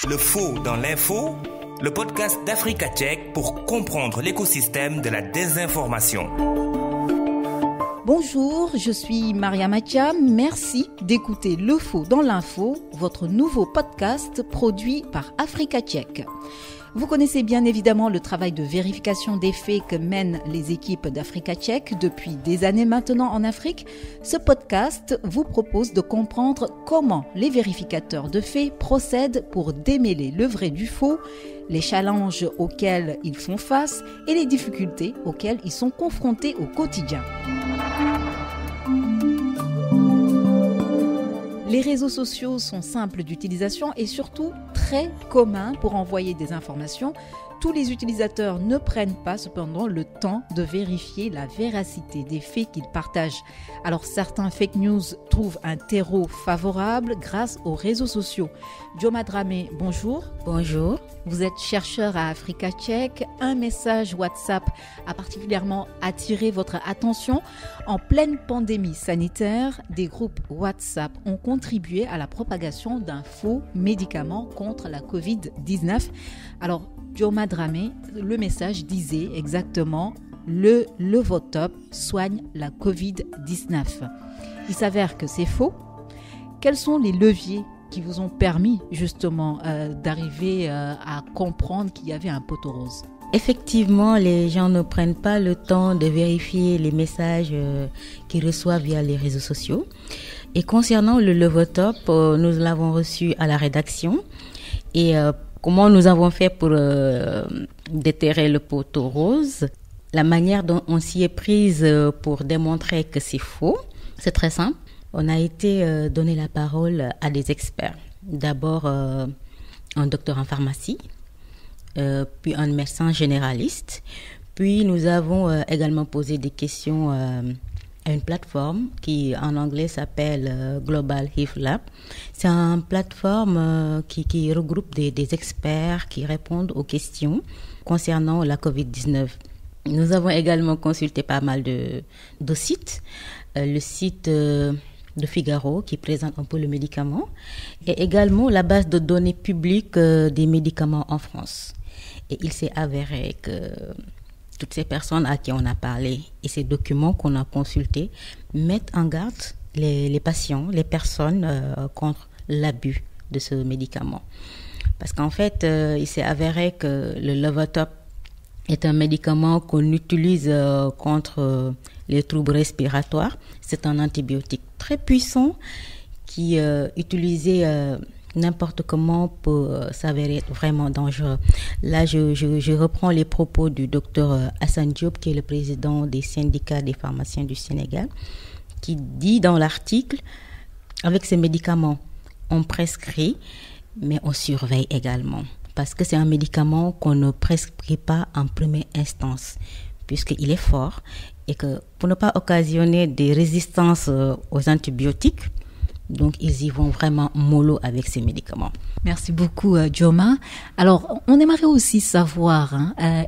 Le faux dans l'info, le podcast d'Africa Tchèque pour comprendre l'écosystème de la désinformation. Bonjour, je suis Maria Mathiam. Merci d'écouter Le Faux dans l'info, votre nouveau podcast produit par Africa Tchèque. Vous connaissez bien évidemment le travail de vérification des faits que mènent les équipes d'Africa Tchèque depuis des années maintenant en Afrique. Ce podcast vous propose de comprendre comment les vérificateurs de faits procèdent pour démêler le vrai du faux, les challenges auxquels ils font face et les difficultés auxquelles ils sont confrontés au quotidien. Les réseaux sociaux sont simples d'utilisation et surtout très communs pour envoyer des informations. Tous les utilisateurs ne prennent pas cependant le temps de vérifier la véracité des faits qu'ils partagent. Alors certains fake news trouvent un terreau favorable grâce aux réseaux sociaux. Dioma Dramé, bonjour. Bonjour. Vous êtes chercheur à Africa Tchèque. Un message WhatsApp a particulièrement attiré votre attention. En pleine pandémie sanitaire, des groupes WhatsApp ont contribué à la propagation d'un faux médicament contre la Covid-19. Alors, Dioma Dramé, le message disait exactement « Le Levotop soigne la Covid-19 ». Il s'avère que c'est faux. Quels sont les leviers qui vous ont permis justement d'arriver à comprendre qu'il y avait un poteau rose? Effectivement, les gens ne prennent pas le temps de vérifier les messages qu'ils reçoivent via les réseaux sociaux. Et concernant le Levotop, nous l'avons reçu à la rédaction. Et comment nous avons fait pour déterrer le poteau rose? La manière dont on s'y est prise pour démontrer que c'est faux, c'est très simple. On a été donné la parole à des experts. D'abord, un docteur en pharmacie, puis un médecin généraliste. Puis nous avons également posé des questions à une plateforme qui en anglais s'appelle Global Health Lab. C'est une plateforme qui regroupe des experts qui répondent aux questions concernant la COVID-19. Nous avons également consulté pas mal de sites. Le site de Figaro qui présente un peu le médicament et également la base de données publique des médicaments en France. Et il s'est avéré que toutes ces personnes à qui on a parlé et ces documents qu'on a consultés mettent en garde les patients, les personnes contre l'abus de ce médicament. Parce qu'en fait, il s'est avéré que le Levotop est un médicament qu'on utilise contre les troubles respiratoires. C'est un antibiotique très puissant qui utilisé n'importe comment peut s'avérer vraiment dangereux. Là, je reprends les propos du docteur Hassan Diop, qui est le président des syndicats des pharmaciens du Sénégal, qui dit dans l'article, avec ces médicaments, on prescrit, mais on surveille également. Parce que c'est un médicament qu'on ne prescrit pas en première instance, puisqu'il est fort, et que pour ne pas occasionner des résistances aux antibiotiques, donc ils y vont vraiment mollo avec ces médicaments. Merci beaucoup Dioma. Alors on aimerait aussi savoir,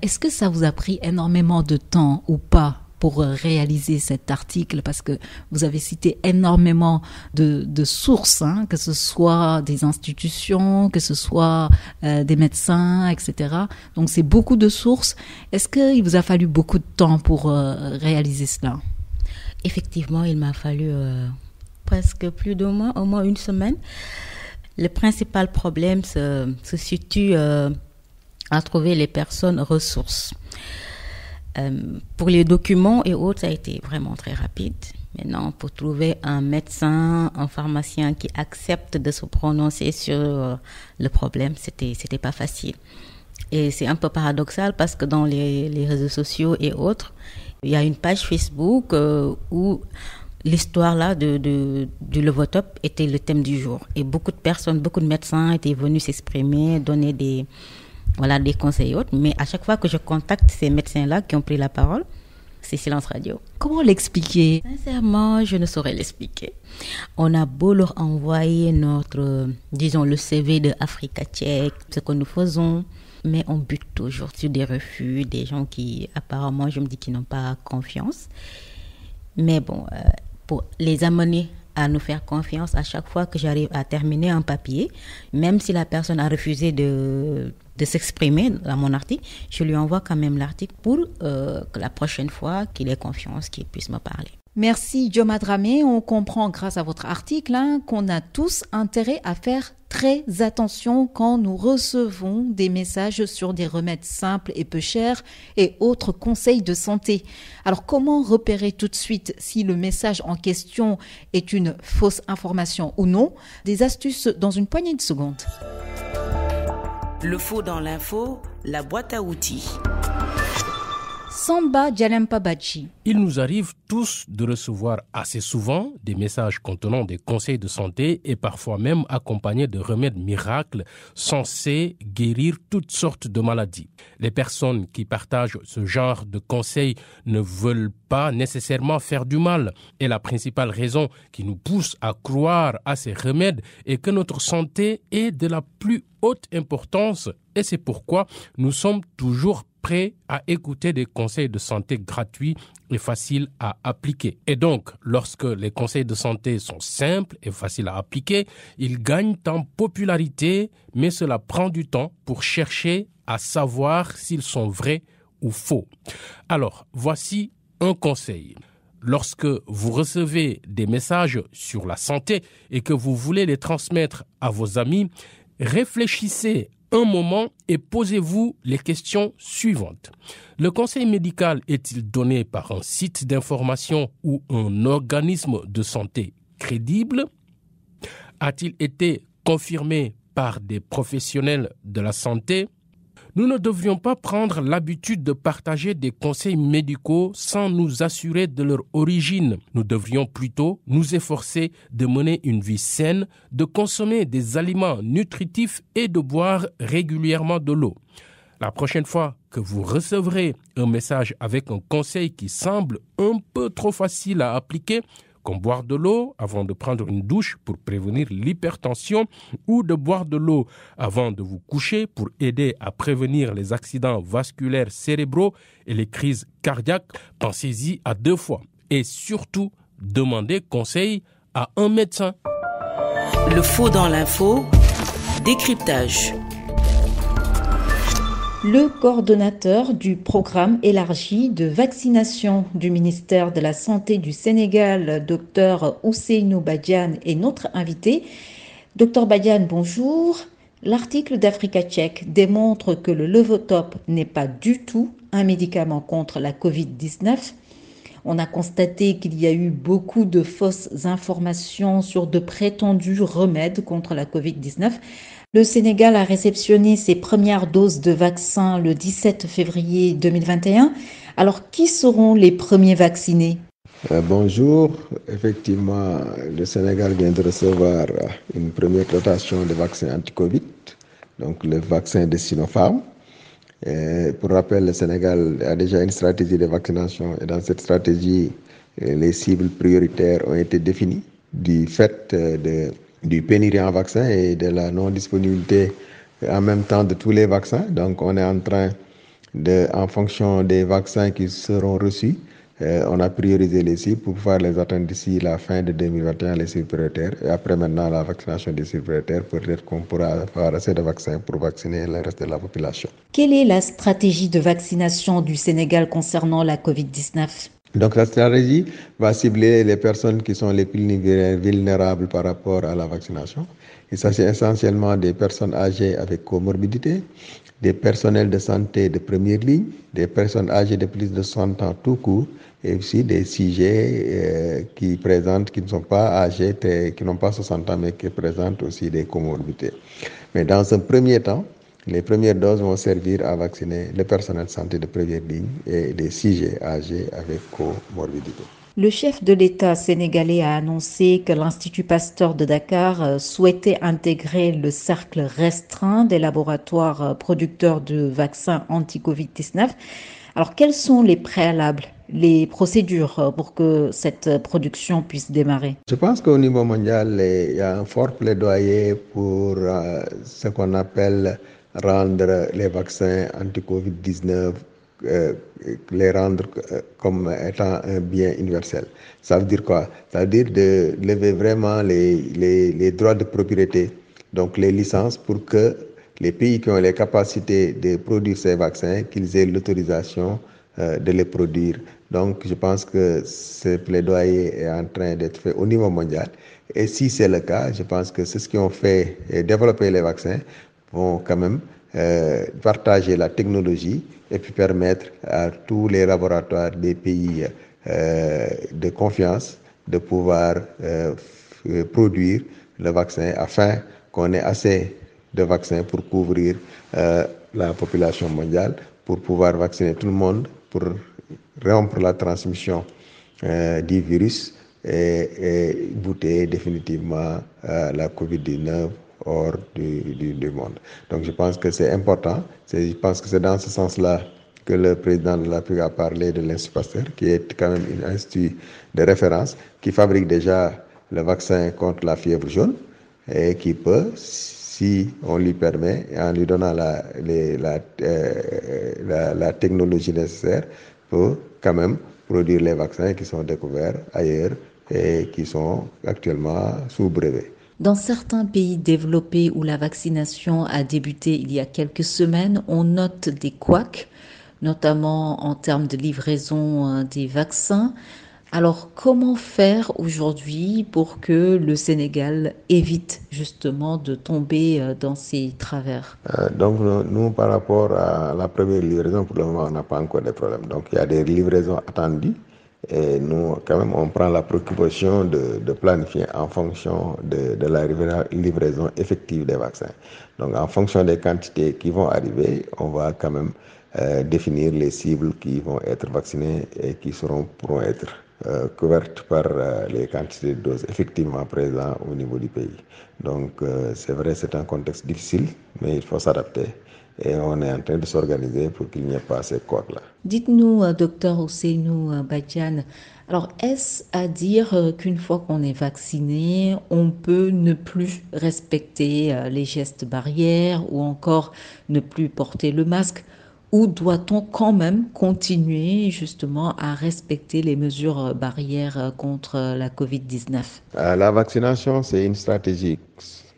est-ce que ça vous a pris énormément de temps ou pas pour réaliser cet article, parce que vous avez cité énormément de sources, que ce soit des institutions, que ce soit des médecins, etc. Donc c'est beaucoup de sources. Est-ce qu'il vous a fallu beaucoup de temps pour réaliser cela? Effectivement, il m'a fallu presque plus de mois, au moins une semaine. Le principal problème se situe à trouver les personnes ressources. Pour les documents et autres, ça a été vraiment très rapide. Maintenant, pour trouver un médecin, un pharmacien qui accepte de se prononcer sur le problème, c'était pas facile. Et c'est un peu paradoxal parce que dans les réseaux sociaux et autres, il y a une page Facebook où l'histoire là du Levotop était le thème du jour. Et beaucoup de personnes, beaucoup de médecins étaient venus s'exprimer, donner des conseils et autres. Mais à chaque fois que je contacte ces médecins-là qui ont pris la parole, c'est silence radio. Comment l'expliquer? Sincèrement, je ne saurais l'expliquer. On a beau leur envoyer le CV de Africa Tchèque, ce que nous faisons, mais on bute toujours sur des refus, des gens qui, apparemment, je me dis qu'ils n'ont pas confiance. Mais bon, pour les amener à nous faire confiance à chaque fois que j'arrive à terminer un papier, même si la personne a refusé de s'exprimer dans mon article, je lui envoie quand même l'article pour que la prochaine fois qu'il ait confiance, qu'il puisse me parler. Merci Dioma Dramé. On comprend grâce à votre article qu'on a tous intérêt à faire très attention quand nous recevons des messages sur des remèdes simples et peu chers et autres conseils de santé. Alors comment repérer tout de suite si le message en question est une fausse information ou non? Des astuces dans une poignée de secondes. Le faux dans l'info, la boîte à outils. Samba Djalempa Badji. Il nous arrive tous de recevoir assez souvent des messages contenant des conseils de santé et parfois même accompagnés de remèdes miracles censés guérir toutes sortes de maladies. Les personnes qui partagent ce genre de conseils ne veulent pas nécessairement faire du mal. Et la principale raison qui nous pousse à croire à ces remèdes est que notre santé est de la plus haute importance et c'est pourquoi nous sommes toujours prêts à écouter des conseils de santé gratuits et faciles à appliquer. Et donc, lorsque les conseils de santé sont simples et faciles à appliquer, ils gagnent en popularité, mais cela prend du temps pour chercher à savoir s'ils sont vrais ou faux. Alors, voici un conseil. Lorsque vous recevez des messages sur la santé et que vous voulez les transmettre à vos amis, réfléchissez un moment et posez-vous les questions suivantes. Le conseil médical est-il donné par un site d'information ou un organisme de santé crédible? A-t-il été confirmé par des professionnels de la santé? Nous ne devrions pas prendre l'habitude de partager des conseils médicaux sans nous assurer de leur origine. Nous devrions plutôt nous efforcer de mener une vie saine, de consommer des aliments nutritifs et de boire régulièrement de l'eau. La prochaine fois que vous recevrez un message avec un conseil qui semble un peu trop facile à appliquer, comme boire de l'eau avant de prendre une douche pour prévenir l'hypertension ou de boire de l'eau avant de vous coucher pour aider à prévenir les accidents vasculaires cérébraux et les crises cardiaques, pensez-y à 2 fois. Et surtout, demandez conseil à un médecin. Le faux dans l'info, décryptage. Le coordonnateur du programme élargi de vaccination du ministère de la Santé du Sénégal, Dr Ousseynou Badiane, est notre invité. Dr Badiane, bonjour. L'article d'Africa Check démontre que le Levotop n'est pas du tout un médicament contre la Covid-19. On a constaté qu'il y a eu beaucoup de fausses informations sur de prétendus remèdes contre la Covid-19. Le Sénégal a réceptionné ses premières doses de vaccin le 17 février 2021. Alors, qui seront les premiers vaccinés? Bonjour. Effectivement, le Sénégal vient de recevoir une première dotation de vaccins anti-Covid, donc le vaccin de Sinopharm. Pour rappel, le Sénégal a déjà une stratégie de vaccination et dans cette stratégie, les cibles prioritaires ont été définies du fait du pénurie en vaccins et de la non-disponibilité en même temps de tous les vaccins. Donc, on est en train en fonction des vaccins qui seront reçus, on a priorisé les cibles pour pouvoir les atteindre d'ici la fin de 2021, les cibles prioritaires. Et après maintenant, la vaccination des cibles prioritaires, peut-être qu'on pourra avoir assez de vaccins pour vacciner le reste de la population. Quelle est la stratégie de vaccination du Sénégal concernant la Covid-19? Donc la stratégie va cibler les personnes qui sont les plus vulnérables par rapport à la vaccination. Il s'agit essentiellement des personnes âgées avec comorbidité, des personnels de santé de première ligne, des personnes âgées de plus de 60 ans tout court, et aussi des sujets qui ne sont pas âgés, qui n'ont pas 60 ans, mais qui présentent aussi des comorbidités. Mais dans un premier temps, les premières doses vont servir à vacciner le personnel de santé de première ligne et les sujets âgés avec comorbidité. Le chef de l'État sénégalais a annoncé que l'Institut Pasteur de Dakar souhaitait intégrer le cercle restreint des laboratoires producteurs de vaccins anti-Covid-19. Alors, quels sont les préalables, les procédures pour que cette production puisse démarrer? Je pense qu'au niveau mondial, il y a un fort plaidoyer pour ce qu'on appelle rendre les vaccins anti-Covid-19 les rendre comme étant un bien universel. Ça veut dire quoi? Ça veut dire de lever vraiment les droits de propriété, donc les licences, pour que les pays qui ont les capacités de produire ces vaccins, qu'ils aient l'autorisation de les produire. Donc, je pense que ce plaidoyer est en train d'être fait au niveau mondial. Et si c'est le cas, je pense que ceux qui ont fait et développé les vaccins vont quand même partager la technologie et puis permettre à tous les laboratoires des pays de confiance de pouvoir produire le vaccin afin qu'on ait assez de vaccins pour couvrir la population mondiale, pour pouvoir vacciner tout le monde, pour rompre la transmission du virus et bouter définitivement la COVID-19 hors du monde. Donc je pense que c'est important. Je pense que c'est dans ce sens-là que le président de la République a parlé de l'Institut Pasteur, qui est quand même un institut de référence, qui fabrique déjà le vaccin contre la fièvre jaune et qui peut, si on lui permet, en lui donnant la technologie nécessaire, peut quand même produire les vaccins qui sont découverts ailleurs et qui sont actuellement sous brevet. Dans certains pays développés où la vaccination a débuté il y a quelques semaines, on note des couacs, notamment en termes de livraison des vaccins. Alors, comment faire aujourd'hui pour que le Sénégal évite justement de tomber dans ces travers? Donc, nous, par rapport à la première livraison, pour le moment, on n'a pas encore de problème. Donc, il y a des livraisons attendues. Et nous, quand même, on prend la préoccupation de planifier en fonction de la livraison effective des vaccins. Donc, en fonction des quantités qui vont arriver, on va quand même définir les cibles qui vont être vaccinées et qui pourront être couvertes par les quantités de doses effectivement présentes au niveau du pays. Donc, c'est vrai, c'est un contexte difficile, mais il faut s'adapter. Et on est en train de s'organiser pour qu'il n'y ait pas ces couacs-là. Dites-nous, docteur Ousseynou Badiane, alors est-ce à dire qu'une fois qu'on est vacciné, on peut ne plus respecter les gestes barrières ou encore ne plus porter le masque? Ou doit-on quand même continuer justement à respecter les mesures barrières contre la COVID-19? La vaccination, c'est une stratégie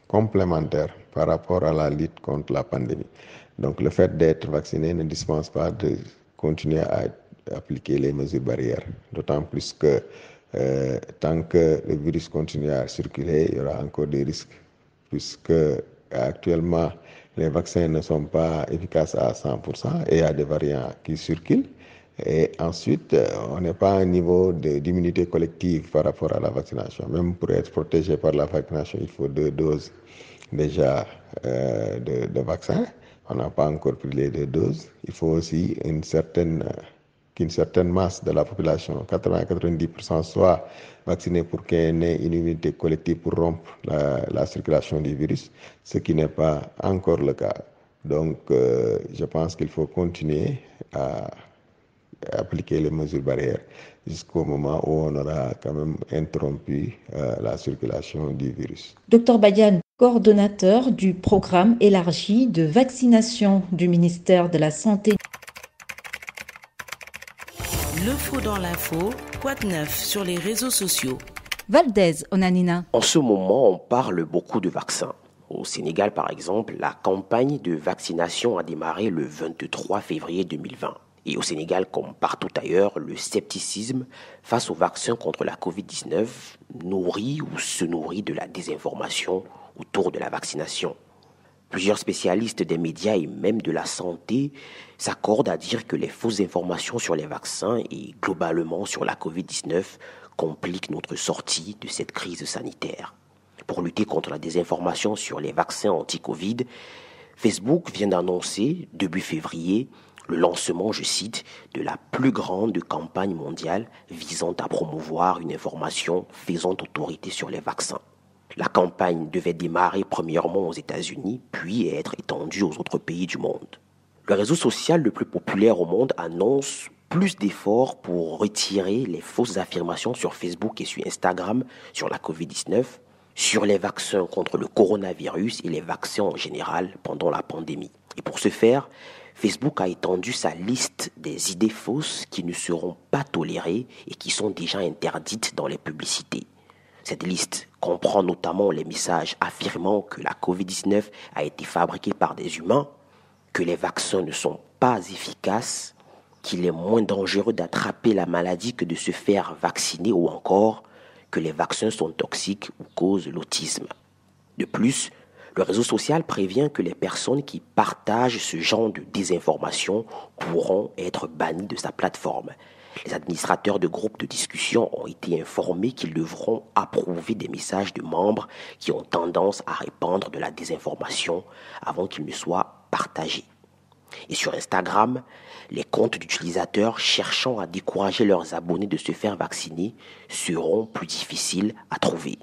complémentaire par rapport à la lutte contre la pandémie. Donc le fait d'être vacciné ne dispense pas de continuer à appliquer les mesures barrières. D'autant plus que tant que le virus continue à circuler, il y aura encore des risques. Puisque actuellement, les vaccins ne sont pas efficaces à 100% et il y a des variants qui circulent. Et ensuite, on n'est pas à un niveau d'immunité collective par rapport à la vaccination. Même pour être protégé par la vaccination, il faut 2 doses déjà de vaccin. On n'a pas encore pris les 2 doses. Il faut aussi qu'une certaine masse de la population, 80-90%, soit vaccinée pour qu'il y ait une immunité collective pour rompre la circulation du virus, ce qui n'est pas encore le cas. Donc, je pense qu'il faut continuer à appliquer les mesures barrières jusqu'au moment où on aura quand même interrompu la circulation du virus. Docteur Badiane, coordonnateur du programme élargi de vaccination du ministère de la Santé. Le faux dans l'info, quoi de neuf sur les réseaux sociaux? Valdez Onanina. En ce moment, on parle beaucoup de vaccins. Au Sénégal, par exemple, la campagne de vaccination a démarré le 23 février 2020. Et au Sénégal, comme partout ailleurs, le scepticisme face aux vaccins contre la Covid-19 nourrit ou se nourrit de la désinformation autour de la vaccination. Plusieurs spécialistes des médias et même de la santé s'accordent à dire que les fausses informations sur les vaccins et globalement sur la Covid-19 compliquent notre sortie de cette crise sanitaire. Pour lutter contre la désinformation sur les vaccins anti-Covid, Facebook vient d'annoncer, début février, le lancement, je cite, de la plus grande campagne mondiale visant à promouvoir une information faisant autorité sur les vaccins. La campagne devait démarrer premièrement aux États-Unis, puis être étendue aux autres pays du monde. Le réseau social le plus populaire au monde annonce plus d'efforts pour retirer les fausses affirmations sur Facebook et sur Instagram sur la Covid-19, sur les vaccins contre le coronavirus et les vaccins en général pendant la pandémie. Et pour ce faire, Facebook a étendu sa liste des idées fausses qui ne seront pas tolérées et qui sont déjà interdites dans les publicités. Cette liste comprend notamment les messages affirmant que la COVID-19 a été fabriquée par des humains, que les vaccins ne sont pas efficaces, qu'il est moins dangereux d'attraper la maladie que de se faire vacciner ou encore que les vaccins sont toxiques ou causent l'autisme. De plus, le réseau social prévient que les personnes qui partagent ce genre de désinformation pourront être bannies de sa plateforme. Les administrateurs de groupes de discussion ont été informés qu'ils devront approuver des messages de membres qui ont tendance à répandre de la désinformation avant qu'ils ne soient partagés. Et sur Instagram, les comptes d'utilisateurs cherchant à décourager leurs abonnés de se faire vacciner seront plus difficiles à trouver.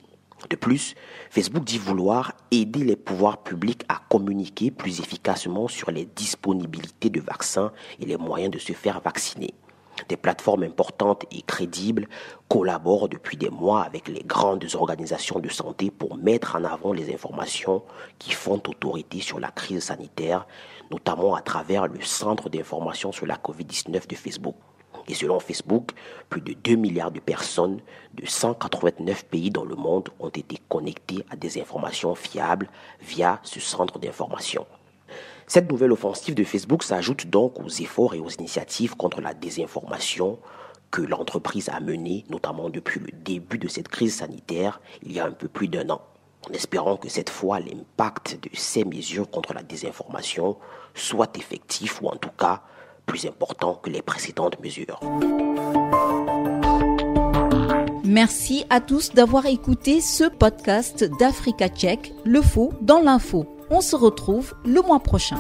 De plus, Facebook dit vouloir aider les pouvoirs publics à communiquer plus efficacement sur les disponibilités de vaccins et les moyens de se faire vacciner. Des plateformes importantes et crédibles collaborent depuis des mois avec les grandes organisations de santé pour mettre en avant les informations qui font autorité sur la crise sanitaire, notamment à travers le Centre d'information sur la COVID-19 de Facebook. Et selon Facebook, plus de 2 milliards de personnes de 189 pays dans le monde ont été connectées à des informations fiables via ce centre d'information. Cette nouvelle offensive de Facebook s'ajoute donc aux efforts et aux initiatives contre la désinformation que l'entreprise a menées, notamment depuis le début de cette crise sanitaire, il y a un peu plus d'1 an. En espérant que cette fois, l'impact de ces mesures contre la désinformation soit effectif ou en tout cas plus important que les précédentes mesures. Merci à tous d'avoir écouté ce podcast d'Africa Check, le faux dans l'info. On se retrouve le mois prochain.